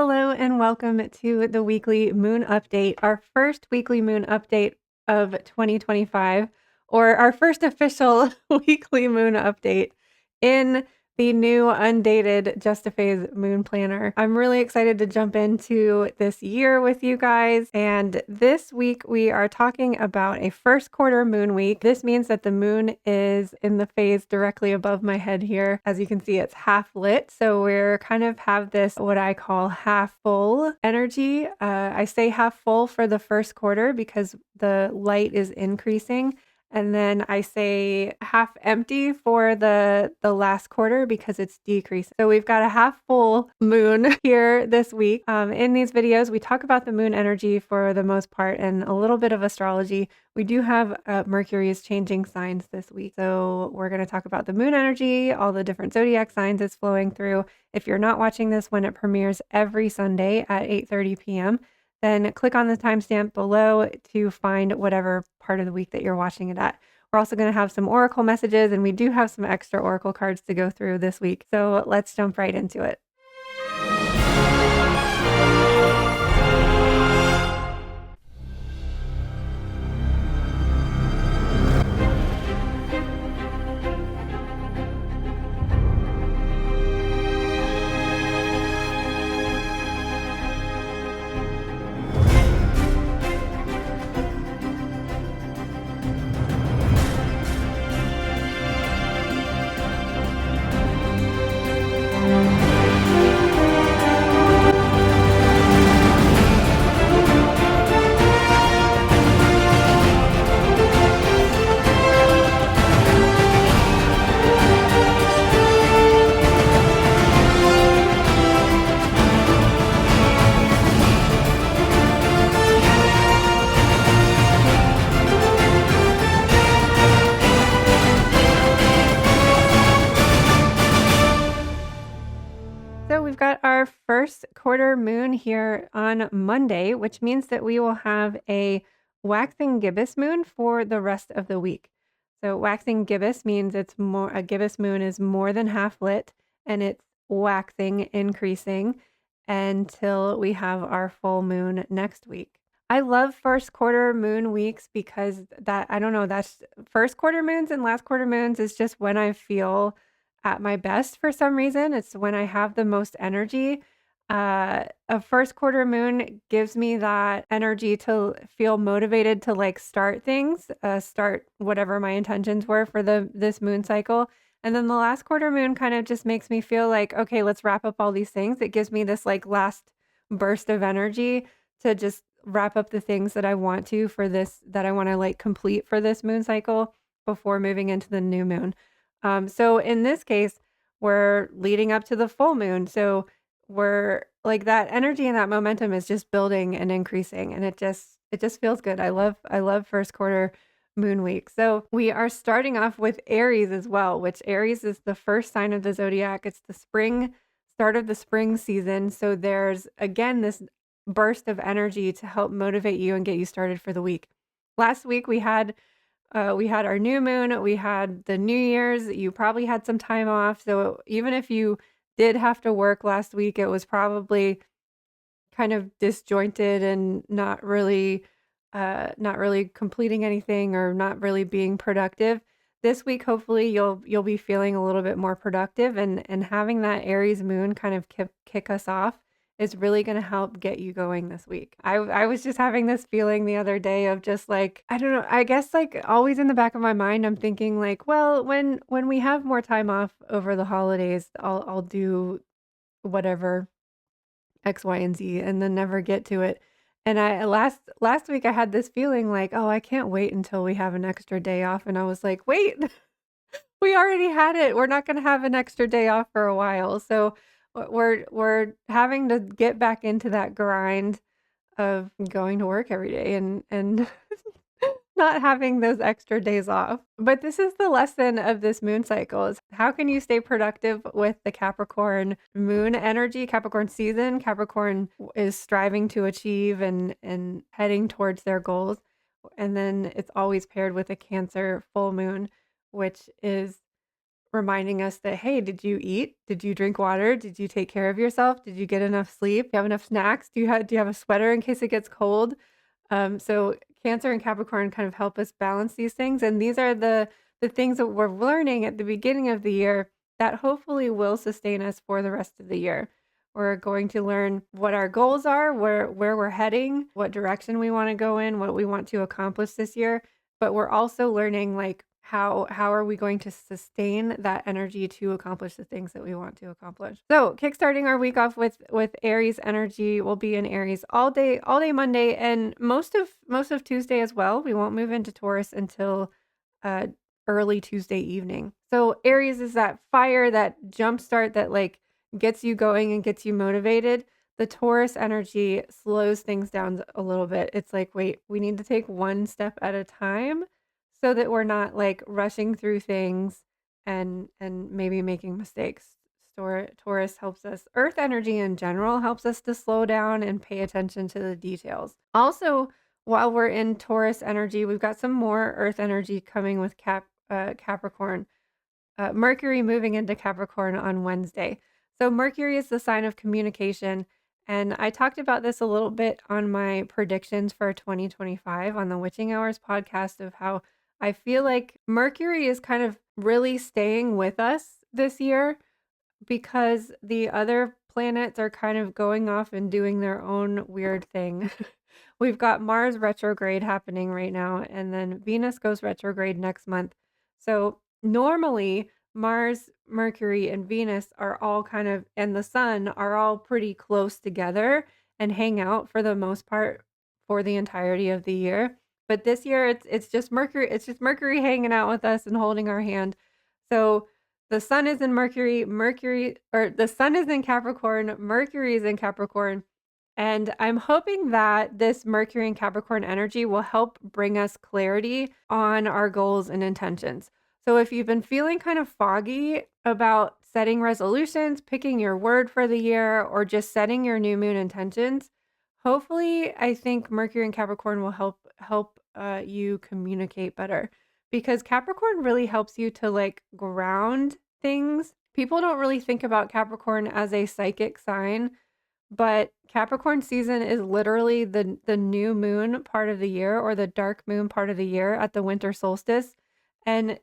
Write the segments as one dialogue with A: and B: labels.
A: Hello and welcome to the weekly moon update, our first weekly moon update of 2025, or our first official weekly moon update in the new undated Just a Phase moon planner. I'm really excited to jump into this year with you guys. And this week we are talking about a first quarter moon week. This means that the moon is in the phase directly above my head here. As you can see, it's half lit. So we're kind of have this, what I call half full energy. I say half full for the first quarter because the light is increasing. And then I say half empty for the last quarter because it's decreasing. So we've got a half full moon here this week. In these videos, we talk about the moon energy for the most part and a little bit of astrology. We do have Mercury is changing signs this week. So we're going to talk about the moon energy, all the different zodiac signs it's flowing through. If you're not watching this when it premieres every Sunday at 8:30 p.m., then click on the timestamp below to find whatever part of the week that you're watching it at. We're also going to have some oracle messages, and we do have some extra oracle cards to go through this week. So let's jump right into it. So we've got our first quarter moon here on Monday, which means that we will have a waxing gibbous moon for the rest of the week. So waxing gibbous means a gibbous moon is more than half lit and it's waxing, increasing until we have our full moon next week. I love first quarter moon weeks because I don't know, that's first quarter moons and last quarter moons is just when I feel at my best for some reason. It's when I have the most energy. A first quarter moon gives me that energy to feel motivated to like start things, start whatever my intentions were for this moon cycle. And then the last quarter moon kind of just makes me feel like, okay, let's wrap up all these things. It gives me this like last burst of energy to just wrap up the things that I want to for this, that I want to like complete for this moon cycle before moving into the new moon. So in this case, we're leading up to the full moon. So we're like that energy and that momentum is just building and increasing and it just feels good. I love first quarter moon week. So we are starting off with Aries as well, which Aries is the first sign of the zodiac. It's the start of the spring season. So there's again this burst of energy to help motivate you and get you started for the week. Last week we had our new moon, we had the New Year's, you probably had some time off. So even if you did have to work last week, it was probably kind of disjointed and not really completing anything or not really being productive. This week, hopefully you'll be feeling a little bit more productive and having that Aries moon kind of kick us off is really going to help get you going this week. I was just having this feeling the other day of just like, I don't know, I guess like always in the back of my mind, I'm thinking like, well, when we have more time off over the holidays, I'll do whatever X, Y, and Z and then never get to it. And I last week I had this feeling like, oh, I can't wait until we have an extra day off. And I was like, wait, we already had it. We're not going to have an extra day off for a while. So we're having to get back into that grind of going to work every day and not having those extra days off. But this is the lesson of this moon cycle is how can you stay productive with the Capricorn moon energy, Capricorn season? Capricorn is striving to achieve and heading towards their goals. And then it's always paired with a Cancer full moon, which is reminding us that, hey, did you eat? Did you drink water? Did you take care of yourself? Did you get enough sleep? Do you have enough snacks? Do you have a sweater in case it gets cold? So Cancer and Capricorn kind of help us balance these things, and these are the things that we're learning at the beginning of the year that hopefully will sustain us for the rest of the year. We're going to learn what our goals are, where we're heading, what direction we want to go in, what we want to accomplish this year, but we're also learning like how are we going to sustain that energy to accomplish the things that we want to accomplish. So, kickstarting our week off with Aries energy. Will be in Aries all day Monday and most of Tuesday as well. We won't move into Taurus until uh early Tuesday evening. So, Aries is that fire, that jump start that like gets you going and gets you motivated. The Taurus energy slows things down a little bit. It's like, wait, we need to take one step at a time so that we're not like rushing through things and maybe making mistakes. Taurus helps us, earth energy in general helps us to slow down and pay attention to the details. Also, while we're in Taurus energy, we've got some more earth energy coming with Capricorn. Mercury moving into Capricorn on Wednesday. So, Mercury is the sign of communication. And I talked about this a little bit on my predictions for 2025 on the Witching Hours podcast of how I feel like Mercury is kind of really staying with us this year because the other planets are kind of going off and doing their own weird thing. We've got Mars retrograde happening right now, and then Venus goes retrograde next month. So normally, Mars, Mercury, and Venus are all kind of, and the sun are all pretty close together and hang out for the most part for the entirety of the year. But this year, it's just Mercury. It's just Mercury hanging out with us and holding our hand. So the sun is in the sun is in Capricorn, Mercury is in Capricorn. And I'm hoping that this Mercury and Capricorn energy will help bring us clarity on our goals and intentions. So if you've been feeling kind of foggy about setting resolutions, picking your word for the year, or just setting your new moon intentions, hopefully I think Mercury and Capricorn will help you communicate better because Capricorn really helps you to like ground things. People don't really think about Capricorn as a psychic sign, but Capricorn season is literally the new moon part of the year or the dark moon part of the year at the winter solstice. And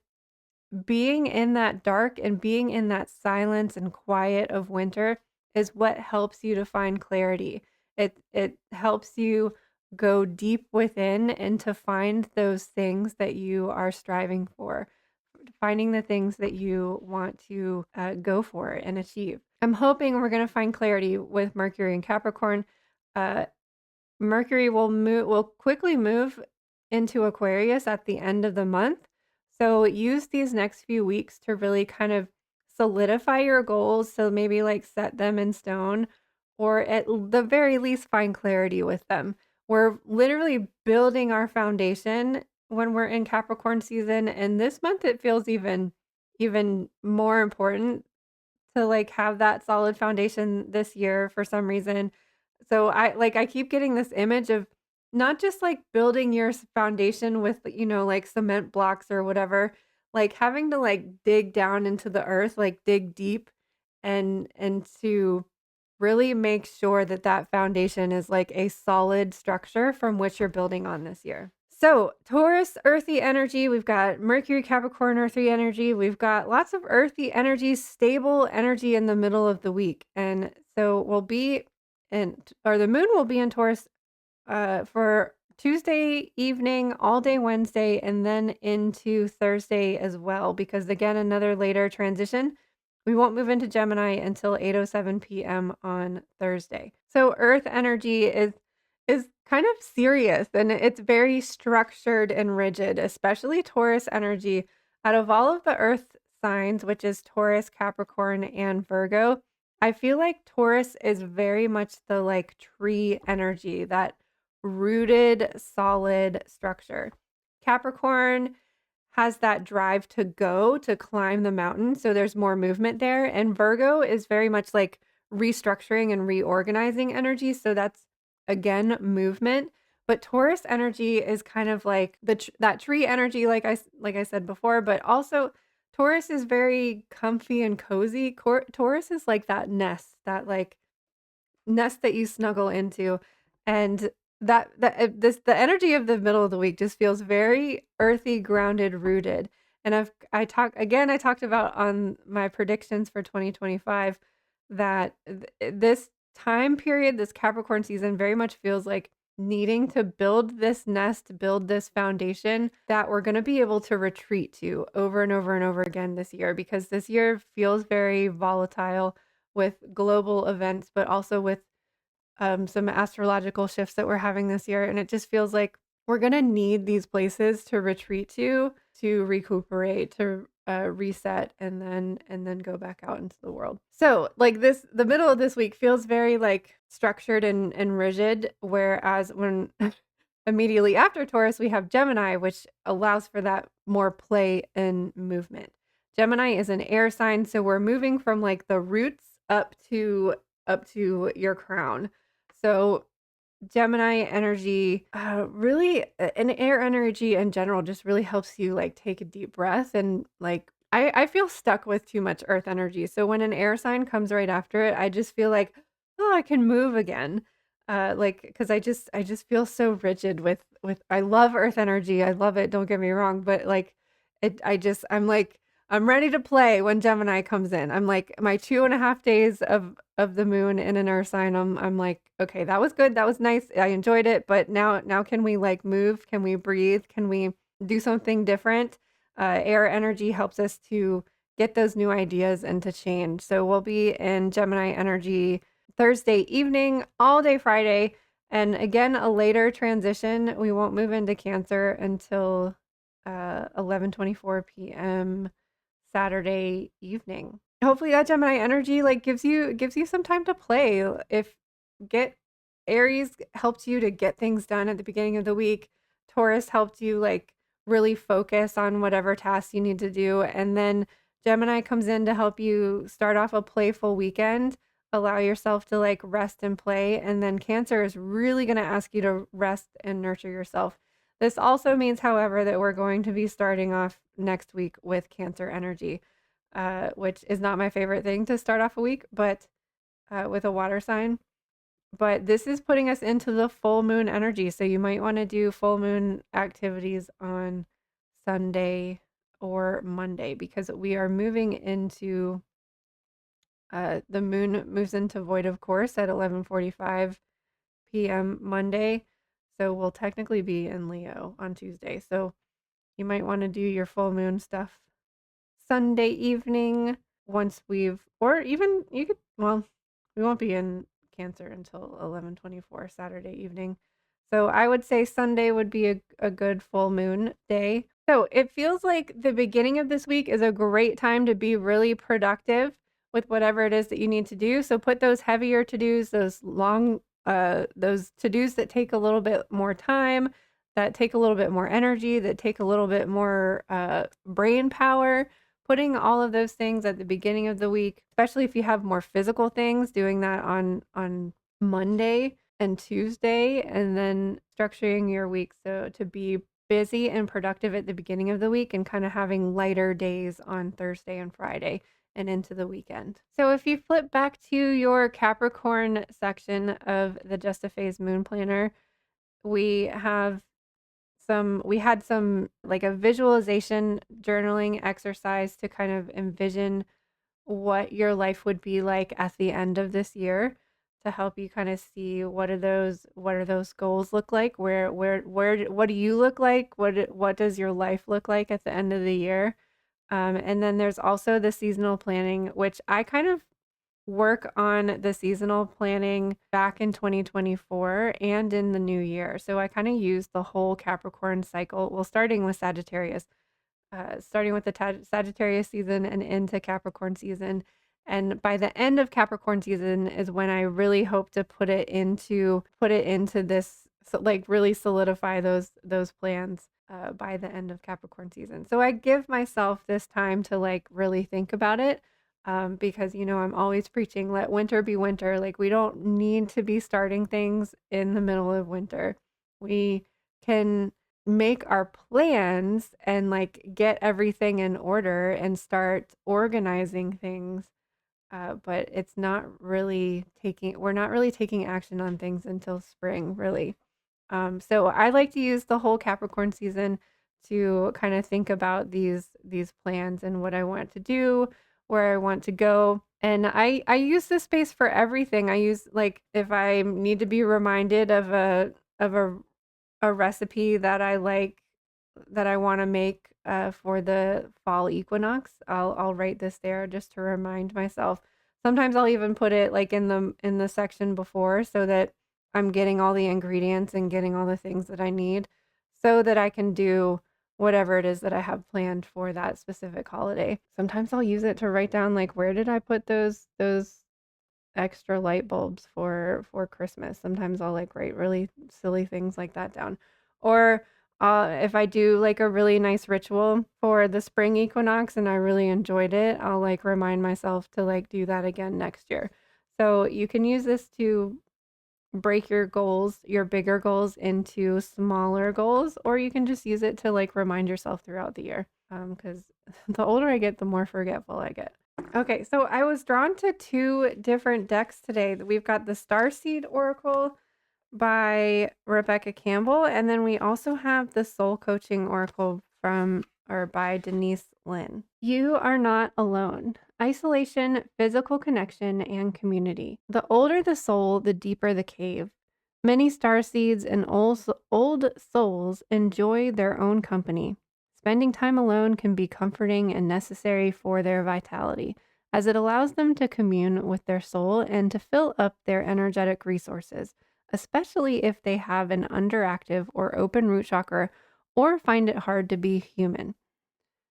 A: being in that dark and being in that silence and quiet of winter is what helps you to find clarity. It helps you go deep within and to find those things that you are striving for, finding the things that you want to go for and achieve. I'm hoping we're going to find clarity with Mercury and Capricorn. Uh, Mercury will quickly move into Aquarius at the end of the month. So use these next few weeks to really kind of solidify your goals. So maybe like set them in stone or at the very least find clarity with them. We're literally building our foundation when we're in Capricorn season. And this month it feels even more important to like have that solid foundation this year for some reason. So I keep getting this image of not just like building your foundation with, like cement blocks or whatever, like having to like dig down into the earth, like dig deep and to really make sure that that foundation is like a solid structure from which you're building on this year. So, Taurus, earthy energy. We've got Mercury, Capricorn, earthy energy. We've got lots of earthy energy, stable energy in the middle of the week. And so the moon will be in Taurus for Tuesday evening, all day Wednesday, and then into Thursday as well, because again, another later transition. We won't move into Gemini until 8:07 p.m. on Thursday. So Earth energy is kind of serious and it's very structured and rigid, especially Taurus energy. Out of all of the Earth signs, which is Taurus, Capricorn, and Virgo, I feel like Taurus is very much the like tree energy, that rooted, solid structure. Capricorn has that drive to go, to climb the mountain, so there's more movement there, and Virgo is very much like restructuring and reorganizing energy, so that's again movement. But Taurus energy is kind of like that tree energy like I said before, but also Taurus is very comfy and cozy. Taurus is like that nest, that like nest that you snuggle into, and the energy of the middle of the week just feels very earthy, grounded, rooted. And I talked about on my predictions for 2025 that this time period, this Capricorn season, very much feels like needing to build this nest, build this foundation that we're going to be able to retreat to over and over and over again this year, because this year feels very volatile with global events, but also with some astrological shifts that we're having this year. And it just feels like we're going to need these places to retreat to recuperate, to reset, and then go back out into the world. So like the middle of this week feels very like structured and rigid, whereas when immediately after Taurus, we have Gemini, which allows for that more play and movement. Gemini is an air sign, so we're moving from like the roots up to your crown. So Gemini energy, really, and air energy in general just really helps you like take a deep breath. And like I feel stuck with too much earth energy. So when an air sign comes right after it, I just feel like, oh, I can move again. Like because I just feel so rigid with I love earth energy. I love it, don't get me wrong, but like I'm like I'm ready to play when Gemini comes in. I'm like my 2.5 days of the moon in an earth sign. I'm like, okay, that was good. That was nice. I enjoyed it. But now can we like move? Can we breathe? Can we do something different? Air energy helps us to get those new ideas and to change. So we'll be in Gemini energy Thursday evening, all day Friday. And again, a later transition. We won't move into Cancer until 11:24 p.m. Saturday evening. Hopefully that Gemini energy like gives you some time to play. If get Aries helped you to get things done at the beginning of the week, Taurus helped you like really focus on whatever tasks you need to do, and then Gemini comes in to help you start off a playful weekend, allow yourself to like rest and play, and then Cancer is really going to ask you to rest and nurture yourself. This also means, however, that we're going to be starting off next week with Cancer energy, which is not my favorite thing to start off a week, but with a water sign. But this is putting us into the full moon energy. So you might want to do full moon activities on Sunday or Monday, because we are moving into the moon moves into void of course at 11:45 p.m. Monday. So we'll technically be in Leo on Tuesday. So you might want to do your full moon stuff Sunday evening once or even you could, well, we won't be in Cancer until 11:24 Saturday evening. So I would say Sunday would be a good full moon day. So it feels like the beginning of this week is a great time to be really productive with whatever it is that you need to do. So put those heavier to-dos, those to-dos that take a little bit more time, that take a little bit more energy, that take a little bit more brain power. Putting all of those things at the beginning of the week, especially if you have more physical things, doing that on Monday and Tuesday, and then structuring your week so to be busy and productive at the beginning of the week and kind of having lighter days on Thursday and Friday and into the weekend. So if you flip back to your Capricorn section of the Just a Phase Moon Planner, we had some like a visualization journaling exercise to kind of envision what your life would be like at the end of this year, to help you kind of see what are those goals look like, what do you look like, what does your life look like at the end of the year. And then there's also the seasonal planning, which I kind of work on the seasonal planning back in 2024 and in the new year. So I kind of use the whole Capricorn cycle, well, starting with Sagittarius, starting with the Sagittarius season and into Capricorn season. And by the end of Capricorn season is when I really hope to put it into this, so like really solidify those plans by the end of Capricorn season. So I give myself this time to like really think about it, because I'm always preaching, let winter be winter. Like we don't need to be starting things in the middle of winter. We can make our plans and like get everything in order and start organizing things. But we're not really taking action on things until spring, really. So I like to use the whole Capricorn season to kind of think about these plans and what I want to do, where I want to go. And I use this space for everything. I use like if I need to be reminded of a recipe that I like that I want to make for the fall equinox, I'll write this there just to remind myself. Sometimes I'll even put it like in the section before so that I'm getting all the ingredients and getting all the things that I need so that I can do whatever it is that I have planned for that specific holiday. Sometimes I'll use it to write down like where did I put those extra light bulbs for Christmas. Sometimes I'll like write really silly things like that down. Or if I do like a really nice ritual for the spring equinox and I really enjoyed it, I'll like remind myself to like do that again next year. So you can use this to break your goals, your bigger goals into smaller goals, or you can just use it to like remind yourself throughout the year. Because the older I get, the more forgetful I get. Okay, so I was drawn to two different decks today. We've got the Starseed Oracle by Rebecca Campbell, and then we also have the Soul Coaching Oracle from or by Denise Lynn. You are not alone. Isolation, physical connection, and community. The older the soul, the deeper the cave. Many starseeds and old souls enjoy their own company. Spending time alone can be comforting and necessary for their vitality, as it allows them to commune with their soul and to fill up their energetic resources, especially if they have an underactive or open root chakra or find it hard to be human.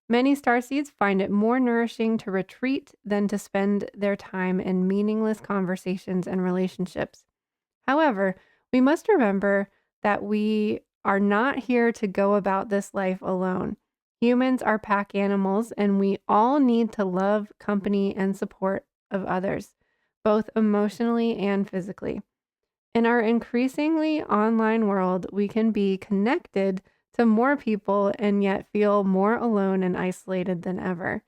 A: Many starseeds find it more nourishing to retreat than to spend their time in meaningless conversations and relationships. However, we must remember that we are not here to go about this life alone. Humans are pack animals, and we all need to love, company, and support of others, both emotionally and physically. In our increasingly online world, we can be connected to more people and yet feel more alone and isolated than ever.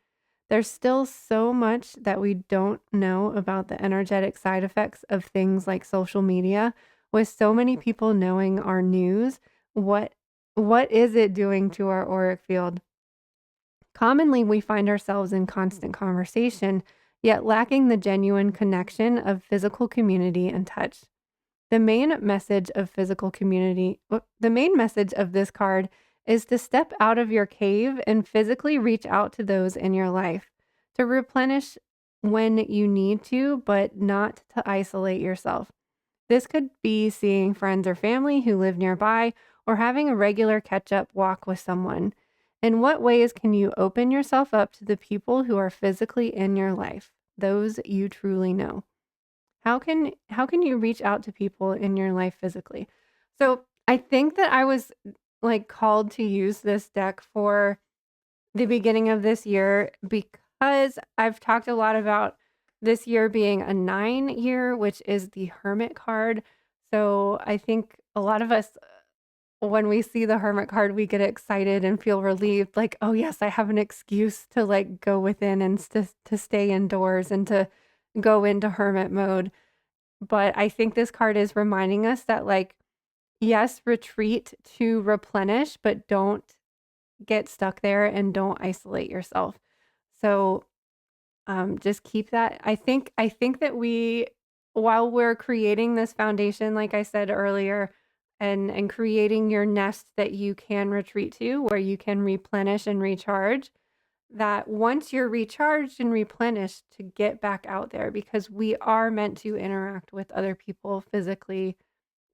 A: There's still so much that we don't know about the energetic side effects of things like social media. With so many people knowing our news, what is it doing to our auric field? Commonly, we find ourselves in constant conversation, yet lacking the genuine connection of physical community and touch. The main message of this card is to step out of your cave and physically reach out to those in your life, to replenish when you need to, but not to isolate yourself. This could be seeing friends or family who live nearby or having a regular catch up walk with someone. In what ways can you open yourself up to the people who are physically in your life, those you truly know? How can you reach out to people in your life physically? So, I think that I was, like, called to use this deck for the beginning of this year because I've talked a lot about this year being a 9 year, which is the Hermit card. So, I think a lot of us, when we see the Hermit card, we get excited and feel relieved, like, "Oh, yes, I have an excuse to, like, go within and to stay indoors and to go into hermit mode." But I think this card is reminding us that, like, yes, retreat to replenish, but don't get stuck there and don't isolate yourself. So, just keep that. I think that while we're creating this foundation, like I said earlier, and creating your nest that you can retreat to, where you can replenish and recharge, that once you're recharged and replenished to get back out there because we are meant to interact with other people physically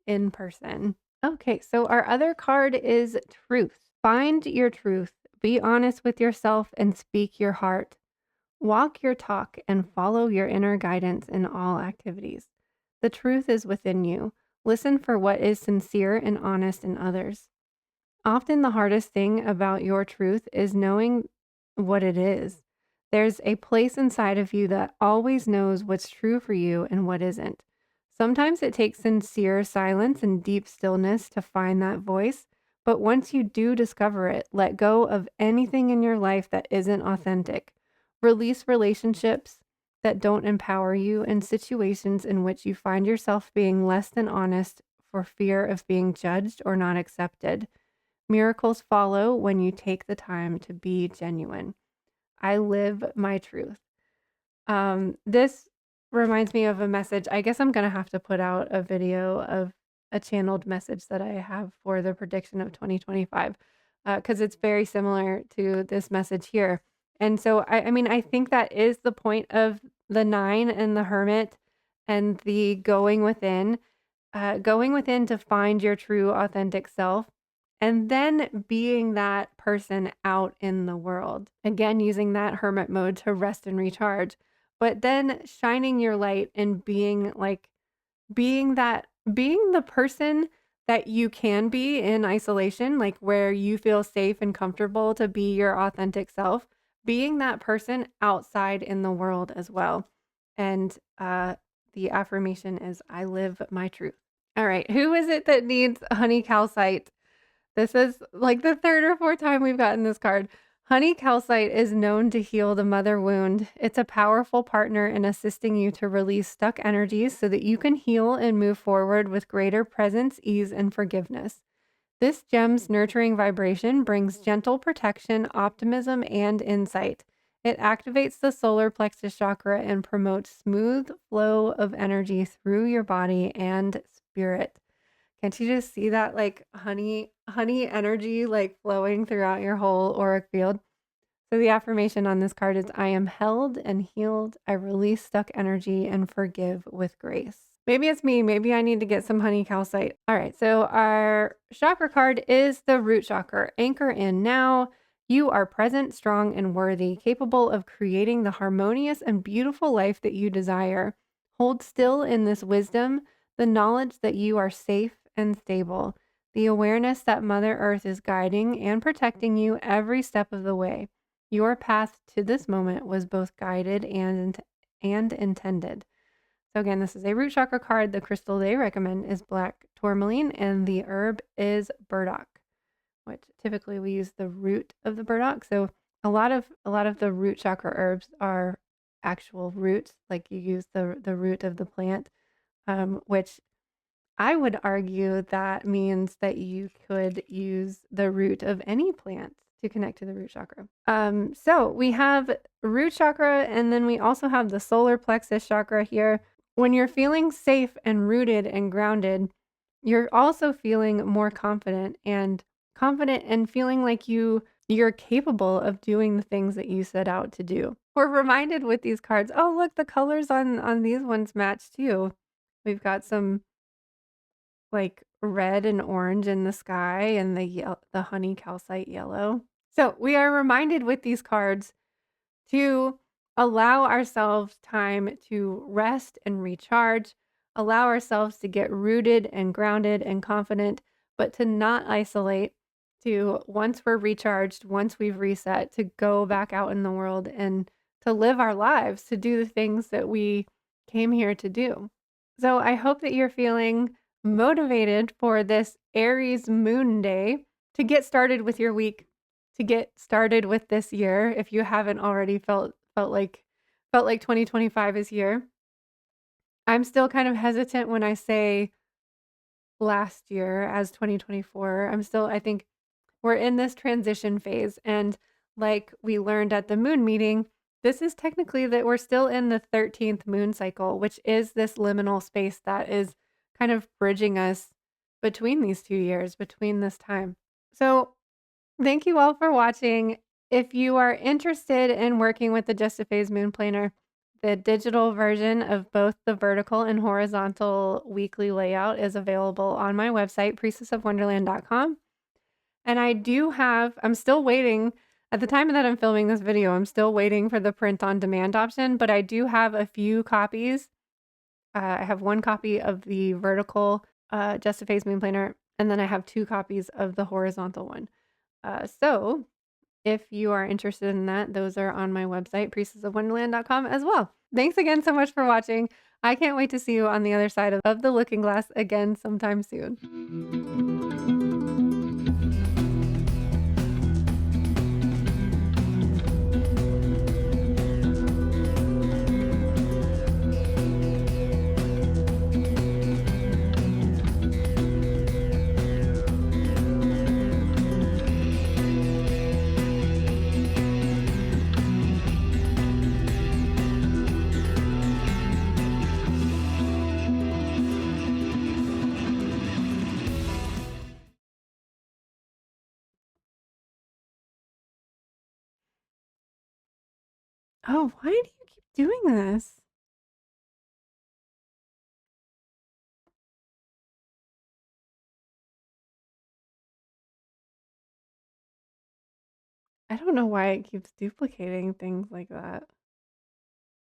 A: in person. Okay, so our other card is truth. Find your truth. Be honest with yourself and speak your heart. Walk your talk and follow your inner guidance in all activities. The truth is within you. Listen for what is sincere and honest in others. Often the hardest thing about your truth is knowing what it is. There's a place inside of you that always knows what's true for you and what isn't. Sometimes it takes sincere silence and deep stillness to find that voice, But once you do discover it, let go of anything in your life that isn't authentic. Release relationships that don't empower you and situations in which you find yourself being less than honest for fear of being judged or not accepted. Miracles follow when you take the time to be genuine. I live my truth. This reminds me of a message. I guess I'm gonna have to put out a video of a channeled message that I have for the prediction of 2025, because it's very similar to this message here. And so I mean, I think that is the point of the 9 and the Hermit and the going within to find your true authentic self, and then being that person out in the world. Again, using that hermit mode to rest and recharge, but then shining your light and being the person that you can be in isolation, like where you feel safe and comfortable to be your authentic self, being that person outside in the world as well. And the affirmation is I live my truth. All right, who is it that needs honey calcite? This is like the third or fourth time we've gotten this card. Honey calcite is known to heal the mother wound. It's a powerful partner in assisting you to release stuck energies so that you can heal and move forward with greater presence, ease, and forgiveness. This gem's nurturing vibration brings gentle protection, optimism, and insight. It activates the solar plexus chakra and promotes smooth flow of energy through your body and spirit. Can't you just see that like honey energy like flowing throughout your whole auric field? So the affirmation on this card is I am held and healed. I release stuck energy and forgive with grace. Maybe it's me. Maybe I need to get some honey calcite. All right. So our chakra card is the root chakra. Anchor in now. You are present, strong, and worthy, capable of creating the harmonious and beautiful life that you desire. Hold still in this wisdom, the knowledge that you are safe and stable, the awareness that Mother Earth is guiding and protecting you every step of the way. Your path to this moment was both guided and intended. So again, this is a root chakra card. The crystal they recommend is black tourmaline, and the herb is burdock, which typically we use the root of the burdock. So a lot of the root chakra herbs are actual roots, like you use the root of the plant, which I would argue that means that you could use the root of any plant to connect to the root chakra. So we have root chakra, and then we also have the solar plexus chakra here. When you're feeling safe and rooted and grounded, you're also feeling more confident and feeling like you're capable of doing the things that you set out to do. We're reminded with these cards, oh look, the colors on these ones match too. We've got some like red and orange in the sky and the honey calcite yellow. So we are reminded with these cards to allow ourselves time to rest and recharge, allow ourselves to get rooted and grounded and confident, but to not isolate, to once we're recharged, once we've reset, to go back out in the world and to live our lives, to do the things that we came here to do. So I hope that you're feeling motivated for this Aries moon day to get started with your week, to get started with this year if you haven't already felt like 2025 is here. I'm still kind of hesitant when I say last year as 2024. I think we're in this transition phase, and like we learned at the moon meeting, this is technically that we're still in the 13th moon cycle, which is this liminal space that is kind of bridging us between these 2 years, between this time. So thank you all for watching. If you are interested in working with the Just a Phase Moon Planner, the digital version of both the vertical and horizontal weekly layout is available on my website, priestessofwonderland.com. And I'm still waiting. At the time that I'm filming this video, I'm still waiting for the print on demand option, but I do have a few copies. I have one copy of the vertical Just a Phase Moon Planner, and then I have 2 copies of the horizontal one. So if you are interested in that, those are on my website, priestessofwonderland.com as well. Thanks again so much for watching. I can't wait to see you on the other side of the looking glass again sometime soon. Oh, why do you keep doing this? I don't know why it keeps duplicating things like that.